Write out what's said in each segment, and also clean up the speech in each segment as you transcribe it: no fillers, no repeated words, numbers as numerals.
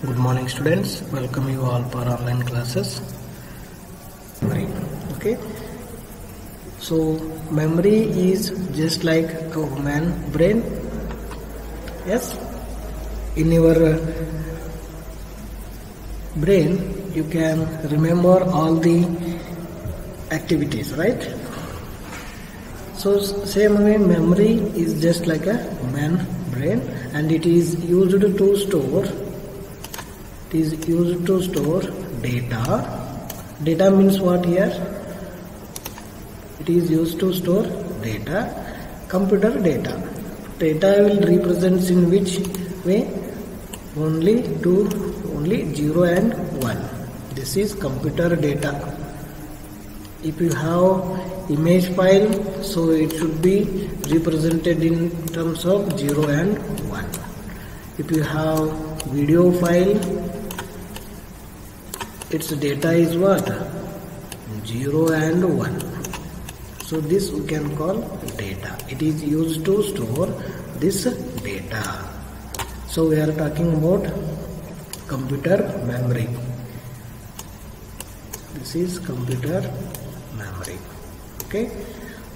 Good morning students, welcome you all for online classes. Okay, so memory is just like a human brain. Yes, in your brain you can remember all the activities, right? So same way memory is just like a human brain, and it is used to store data. Data means what here? It is used to store data, computer data. Data will represent in which way? Only 0 and 1. This is computer data. If you have image file, so it should be represented in terms of 0 and 1. If you have video file, its data is what? 0 and 1. So this we can call data. It is used to store this data. So we are talking about computer memory. This is computer memory. Okay,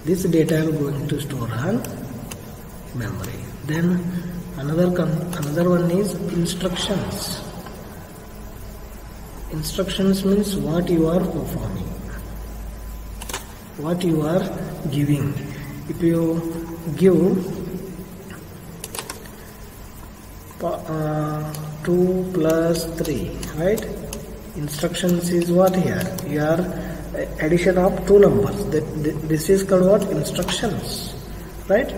this data is going to store on memory. Then another one is instructions. Instructions means what you are performing, what you are giving. If you give 2 plus 3, right? Instructions is what here? You are addition of two numbers. This is called what? Instructions, right?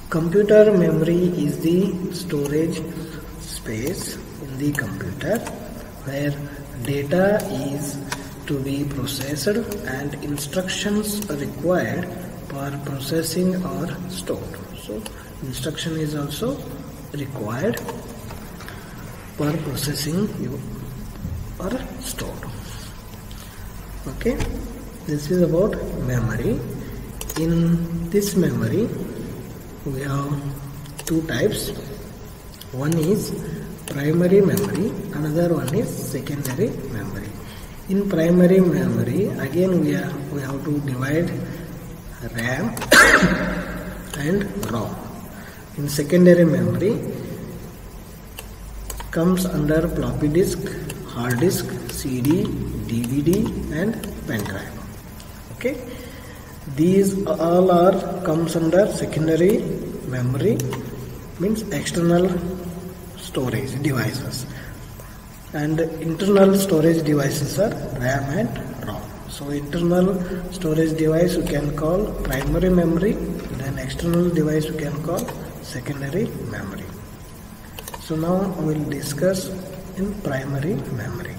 Computer memory is the storage space in the computer where data is to be processed and instructions are required for processing or stored. So instruction is also required for processing or stored. Okay, this is about memory. In this memory we have two types. One is primary memory, another one is secondary memory. In primary memory, again we have to divide RAM and ROM. In secondary memory comes under floppy disk, hard disk, CD, DVD and pen drive. Okay, these all comes under secondary memory, means external storage devices, and internal storage devices are RAM and ROM. So internal storage device we can call primary memory, then external device we can call secondary memory. So now we will discuss in primary memory.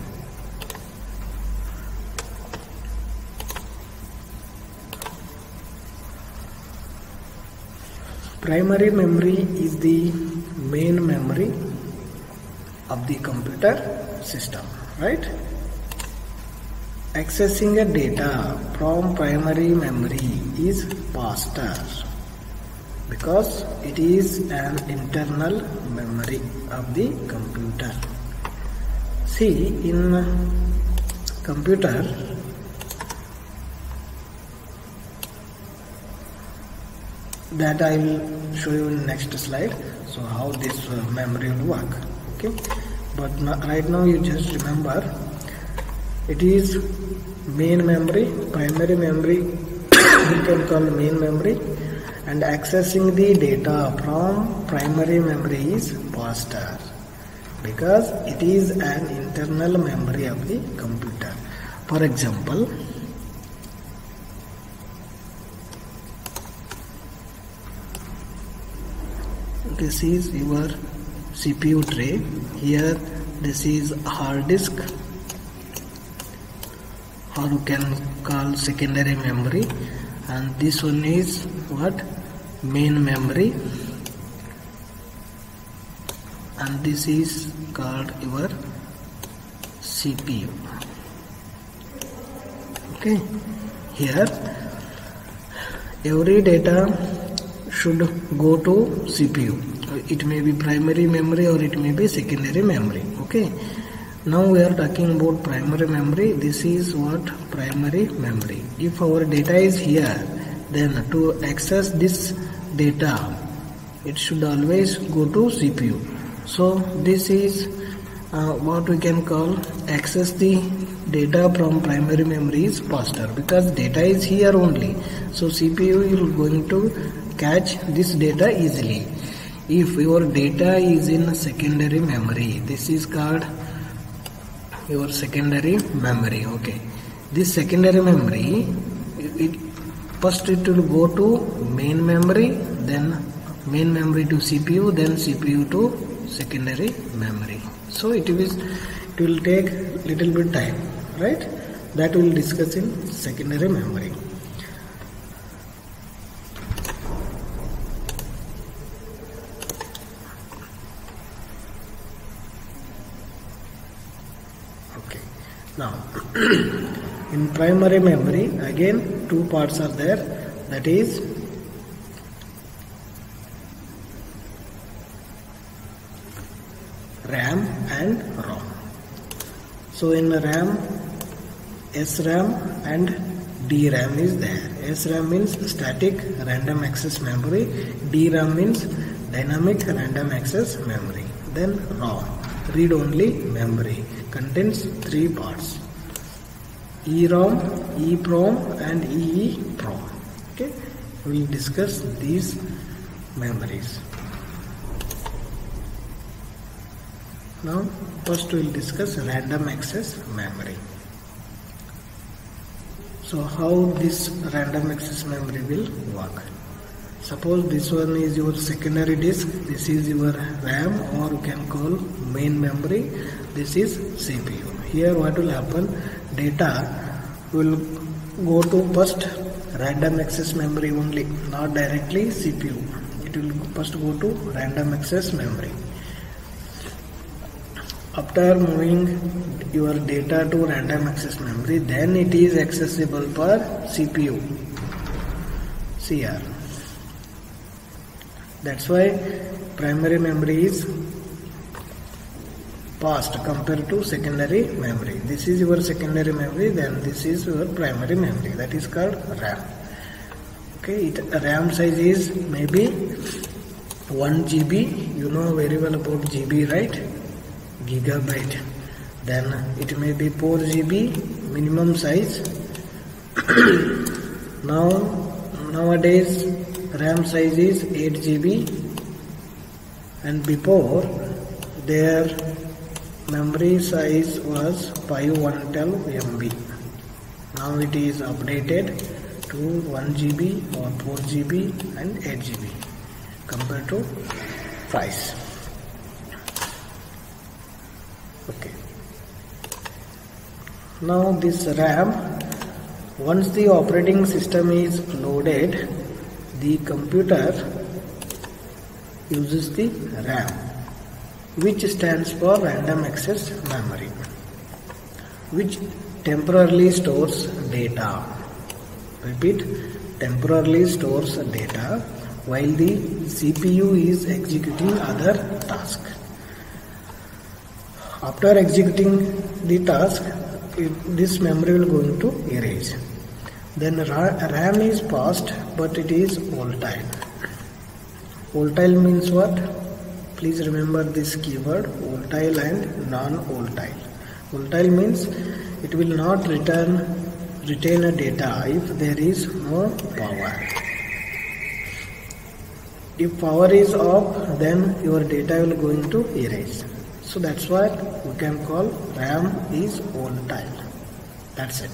Primary memory is the main memory of the computer system, right? Accessing a data from primary memory is faster because it is an internal memory of the computer. See, in computer that I will show you in next slide. So how this memory will work. Okay, but right now you just remember it is main memory, primary memory we can call main memory, and accessing the data from primary memory is faster because it is an internal memory of the computer. For example, this is your CPU tray. Here this is hard disk, or you can call secondary memory, and this one is what? Main memory, and this is called your CPU. Okay, here every data should go to CPU. it may be primary memory or it may be secondary memory. Okay, now we are talking about primary memory. This is what primary memory. If our data is here, then to access this data, it should always go to CPU. So this is what we can call access the data from primary memory is faster, because data is here only. So CPU is going to catch this data easily. If your data is in secondary memory, this is called your secondary memory. Okay, this secondary memory, first it will go to main memory, then main memory to CPU, then CPU to secondary memory. So it will take little bit time, right? That we will discuss in secondary memory. Okay, now in primary memory again two parts are there, that is RAM and ROM. So in RAM, SRAM and DRAM is there. SRAM means static random access memory, DRAM means dynamic random access memory. Then ROM, read only memory, contains three parts: EROM, EEPROM and EEPROM. Okay, we will discuss these memories. Now first we will discuss random access memory. So how this random access memory will work? Suppose this one is your secondary disk, this is your RAM, or you can call main memory, this is CPU. Here what will happen, data will go to first random access memory only, not directly CPU. It will first go to random access memory. After moving your data to random access memory, then it is accessible for CPU. CR. That's why primary memory is fast compared to secondary memory. This is your secondary memory, then this is your primary memory, that is called RAM. Okay, RAM size is maybe 1 GB. You know very well about GB, right? Gigabyte. Then it may be 4 GB minimum size. Nowadays RAM size is 8 GB, and before their memory size was 512 MB. Now it is updated to 1 GB or 4 GB and 8 GB compared to price. Okay. Now this RAM, once the operating system is loaded, the computer uses the RAM, which stands for random access memory, which temporarily stores data. Repeat, temporarily stores data while the CPU is executing other task. After executing the task, this memory will going to erase. Then RAM is fast, but it is volatile. Volatile means what? Please remember this keyword, volatile and non-volatile. Volatile means it will not retain a data if there is no power. If power is off, then your data will going to erase. So that's what we can call RAM is volatile. That's it.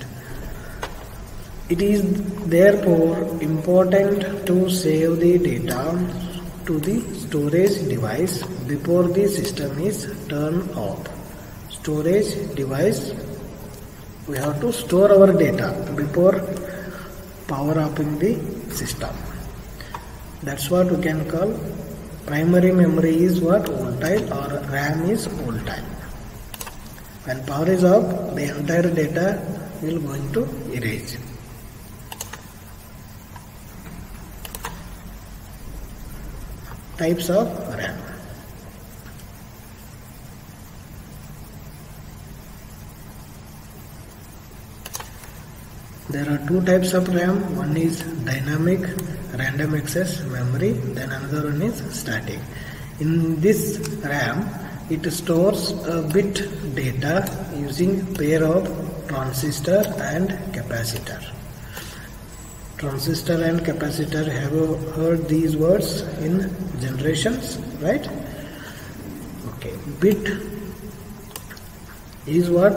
It is therefore important to save the data to the storage device before the system is turned off. Storage device, we have to store our data before power upping the system. That's what we can call primary memory is what? Volatile, or RAM is volatile. When power is off, the entire data will going to erase. Types of RAM. there are two types of RAM. One is dynamic random access memory, then another one is static. In this RAM, it stores a bit data using pair of transistor and capacitor. Transistor and capacitor, have you heard these words in generations, right? Okay, bit is what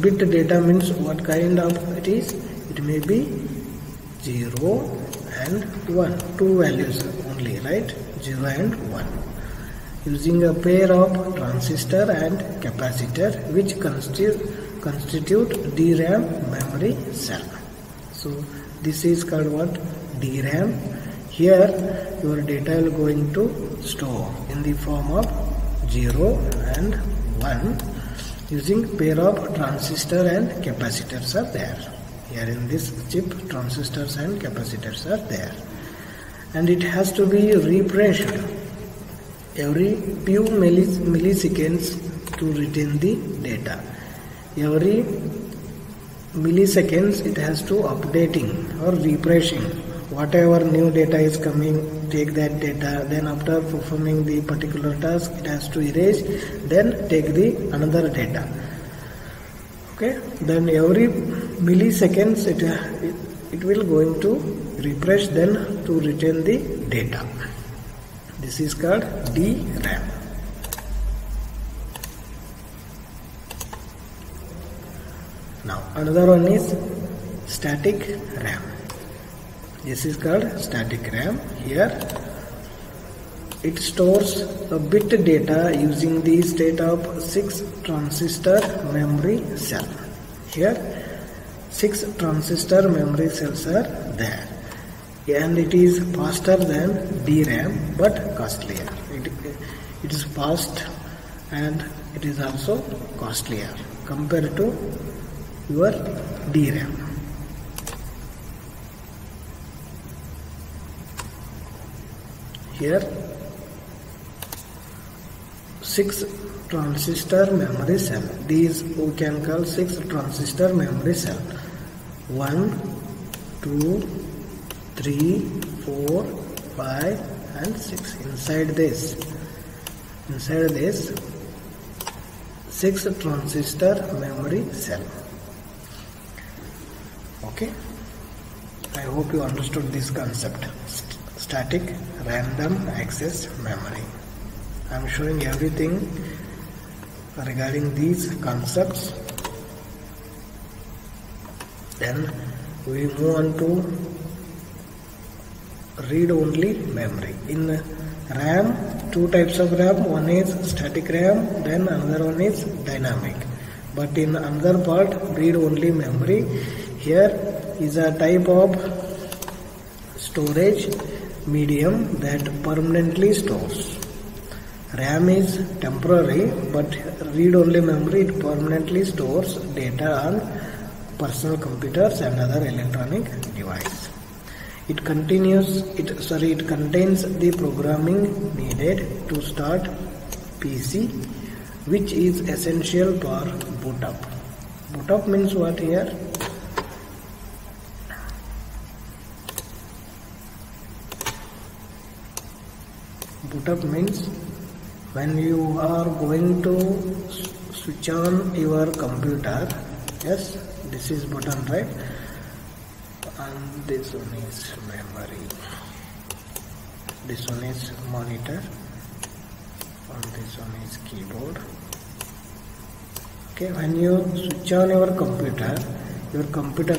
bit data means. What kind of it is? It may be 0 and 1, two values only, right? 0 and 1, using a pair of transistor and capacitor which constitute DRAM memory cell. So this is called what? DRAM. Here your data will going to store in the form of 0 and 1 using pair of transistor and capacitors are there. Here in this chip, transistors and capacitors are there, and it has to be refreshed every few milliseconds to retain the data. Every milliseconds it has to updating or refreshing. Whatever new data is coming, take that data, then after performing the particular task, it has to erase, then take the another data. Okay, then every milliseconds it will going to refresh, then to retain the data. This is called DRAM. Now another one is static RAM. This is called static RAM. Here it stores a bit data using the state of 6 transistor memory cell. Here 6 transistor memory cells are there, and it is faster than DRAM but costlier. It is fast and it is also costlier compared to your DRAM. Here 6 transistor memory cell. These we can call 6 transistor memory cell. 1, 2, 3, 4, 5 and 6. Inside this 6 transistor memory cell. Okay, I hope you understood this concept. Static random access memory. I am showing everything regarding these concepts. Then we move on to read-only memory. In RAM, two types of RAM. One is static RAM, then another one is dynamic. But in another part, read-only memory, here is a type of storage medium that permanently stores. RAM is temporary, but read-only memory, it permanently stores data on personal computers and other electronic devices. It contains the programming needed to start PC, which is essential for boot up. Boot up means what here? Boot up means when you are going to switch on your computer. Yes, this is button, right? And this one is memory. This one is monitor. And this one is keyboard. Okay, when you switch on your computer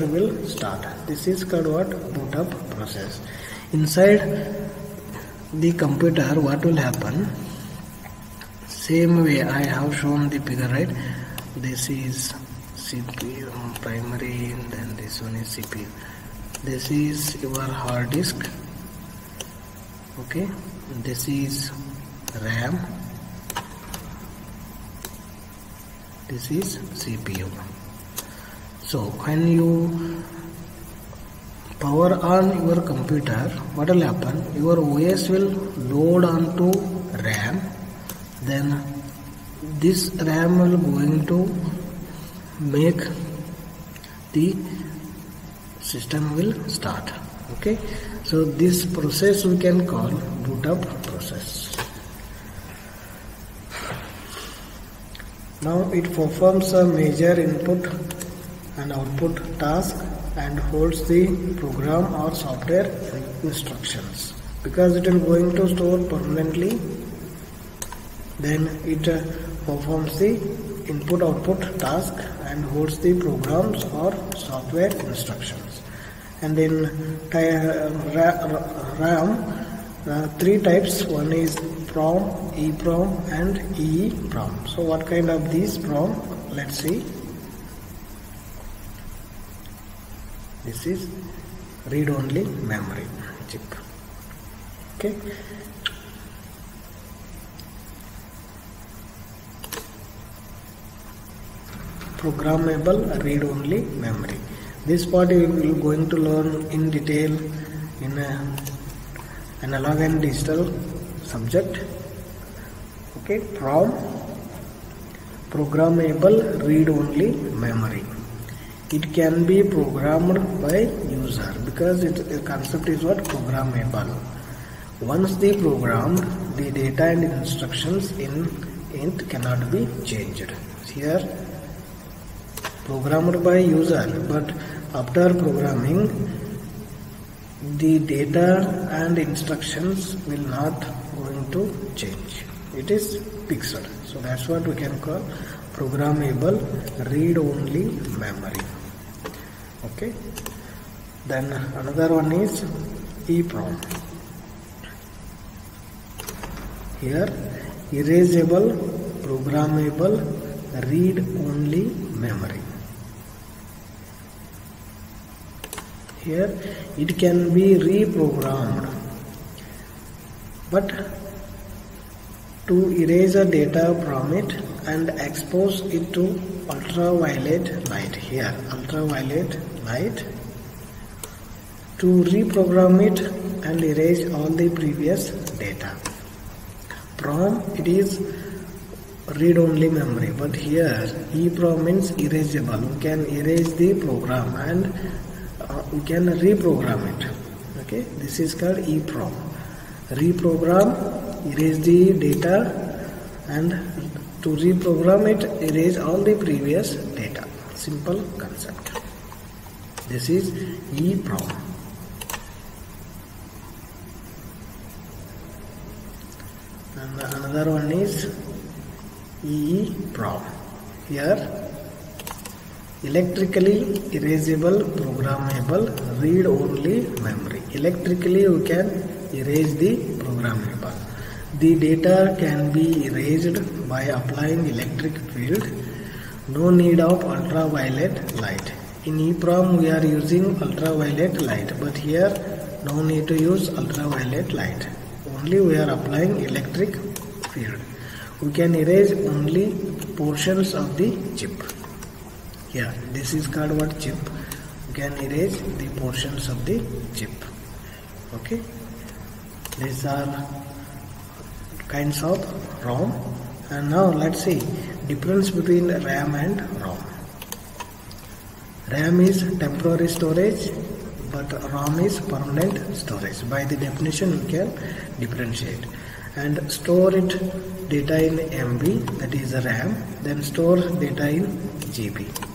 will start. This is called what? Boot up process. Inside the computer, what will happen? Same way I have shown the figure, right? This is CPU primary, and then this one is CPU. This is your hard disk. Okay, this is RAM. This is CPU. So when you power on your computer, what will happen? Your OS will load onto RAM. Then this RAM will going to make the system will start. Okay, so this process we can call boot up process. Now it performs a major input and output task and holds the program or software instructions. Because it is going to store permanently, then it performs the input output task and holds the programs or software instructions. And in RAM, three types. One is PROM, EPROM and EEPROM. So what kind of these PROM? Let's see. This is read-only memory chip. Okay. Programmable read-only memory. This part we will going to learn in detail in analog and digital subject. Okay, PROM, programmable read-only memory. It can be programmed by user because the concept is what? Programmable. Once they programmed, the data and instructions in it cannot be changed. Here programmed by user, but after programming, the data and instructions will not going to change. It is fixed. So that's what we can call programmable read-only memory. Okay. Then another one is EPROM. Here, erasable programmable read-only memory. Here it can be reprogrammed, but to erase a data from it and expose it to ultraviolet light. Here ultraviolet light, to reprogram it and erase all the previous data. PROM, it is read-only memory, but here EPROM means erasable. We can erase the program and we can reprogram it. Okay, this is called EPROM. Reprogram, erase the data, and to reprogram it, erase all the previous data. Simple concept. This is EPROM. And another one is EEPROM. Here, electrically erasable programmable read-only memory. Electrically you can erase the programmable. The data can be erased by applying electric field. No need of ultraviolet light. In EPROM we are using ultraviolet light, but here no need to use ultraviolet light. Only we are applying electric field. We can erase only portions of the chip. Here, this is called what? Chip. We can erase the portions of the chip. Okay. These are kinds of ROM. And now let's see difference between RAM and ROM. RAM is temporary storage, but ROM is permanent storage. By the definition we can differentiate. And store it data in MB, that is RAM, then store data in GB.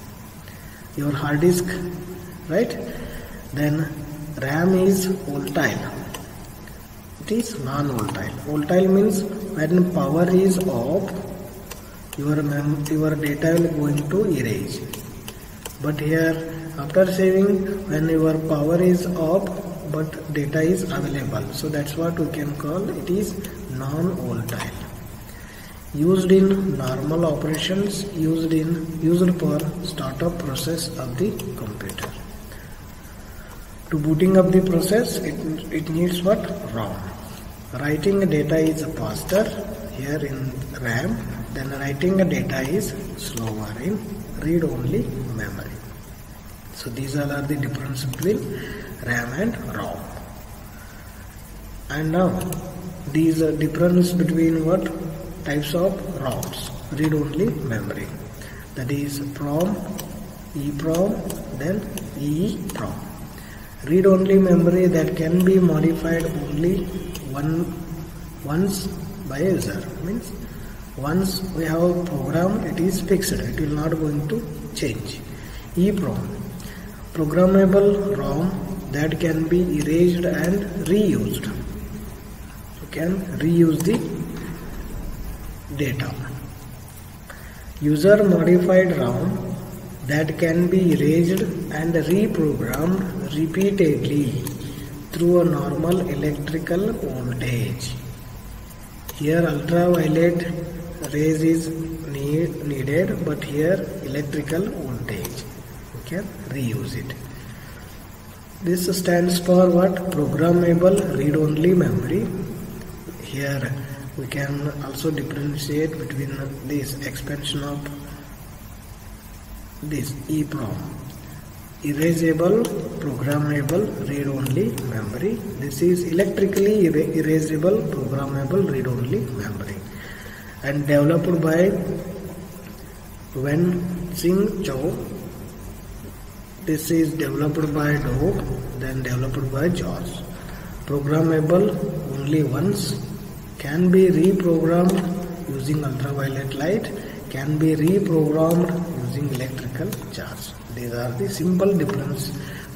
Your hard disk, right? Then RAM is volatile. It is non-volatile. Volatile means when power is off, your data will going to erase. But here, after saving, when your power is off, but data is available. So that's what we can call it is non-volatile. Used in normal operations, used for startup process of the computer. To booting up the process, it needs what? ROM. Writing data is faster here in RAM, then writing data is slower in read-only memory. So these all are the difference between RAM and ROM. And now these are difference between what? Types of ROMs, read-only memory. That is PROM, EPROM, then EEPROM. Read-only memory that can be modified only once by a user. Means once we have a program, it is fixed. It will not going to change. EEPROM, programmable ROM that can be erased and reused. You can reuse the data. User modified ROM that can be erased and reprogrammed repeatedly through a normal electrical voltage. Here ultraviolet rays is needed, but here electrical voltage. You can reuse it. This stands for what? Programmable read-only memory. Here we can also differentiate between this expansion of this EEPROM, erasable programmable read-only memory. This is electrically erasable programmable read-only memory, and developed by Wen-Ching Chow. This is developed by Doe, then developed by George. Programmable only once, can be reprogrammed using ultraviolet light, can be reprogrammed using electrical charge. These are the simple difference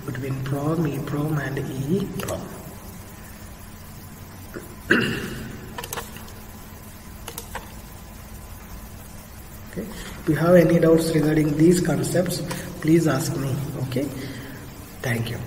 between PROM, EEPROM and EEPROM. Okay. If you have any doubts regarding these concepts, please ask me. Okay. Thank you.